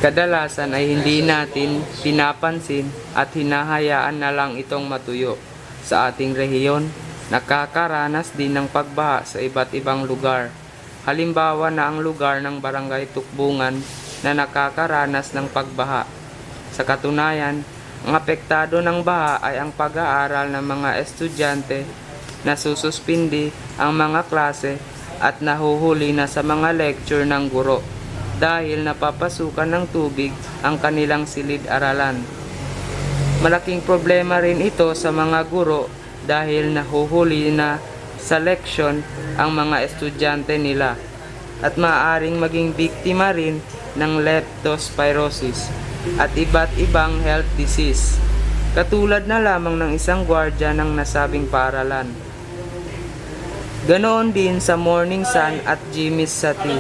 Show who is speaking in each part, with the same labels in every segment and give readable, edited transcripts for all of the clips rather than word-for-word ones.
Speaker 1: Kadalasan ay hindi natin pinapansin at hinahayaan na lang itong matuyo. Sa ating rehiyon, nakakaranas din ng pagbaha sa iba't ibang lugar. Halimbawa na ang lugar ng Barangay Tukbungan na nakakaranas ng pagbaha. Sa katunayan, ang apektado ng baha ay ang pag-aaral ng mga estudyante na sususpindi ang mga klase at nahuhuli na sa mga lecture ng guro dahil napapasukan ng tubig ang kanilang silid-aralan. Malaking problema rin ito sa mga guro dahil nahuhuli na sa leksyon ang mga estudyante nila at maaaring maging biktima rin ng leptospirosis at iba't ibang health disease, katulad na lamang ng isang gwardiya ng nasabing paaralan. Ganoon din sa Morning Sun at Jimmy's Sati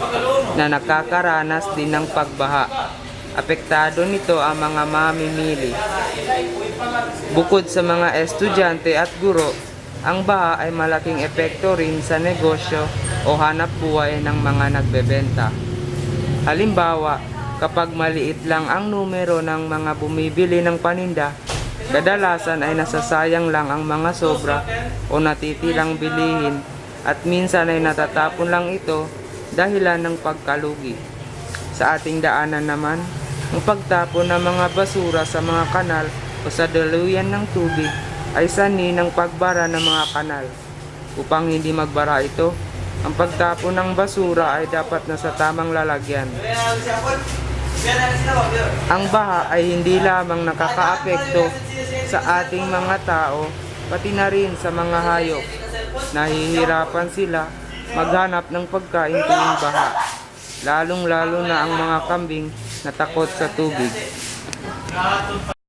Speaker 1: na nakakaranas din ng pagbaha. Apektado nito ang mga mamimili. Bukod sa mga estudyante at guro, ang baha ay malaking epekto rin sa negosyo o hanap buhay ng mga nagbebenta. Halimbawa, kapag maliit lang ang numero ng mga bumibili ng paninda, kadalasan ay nasasayang lang ang mga sobra o natitirang bilihin at minsan ay natatapon lang ito dahilan ng pagkalugi. Sa ating daanan naman, ang pagtapon ng mga basura sa mga kanal o sa daluyan ng tubig ay sanhi ng pagbara ng mga kanal. Upang hindi magbara ito, ang pagtapon ng basura ay dapat nasa tamang lalagyan. Ang baha ay hindi lamang nakakaapekto sa ating mga tao, pati na rin sa mga hayop. Nahihirapan sila maghanap ng pagkain tuwing baha, lalong-lalo na ang mga kambing na takot sa tubig.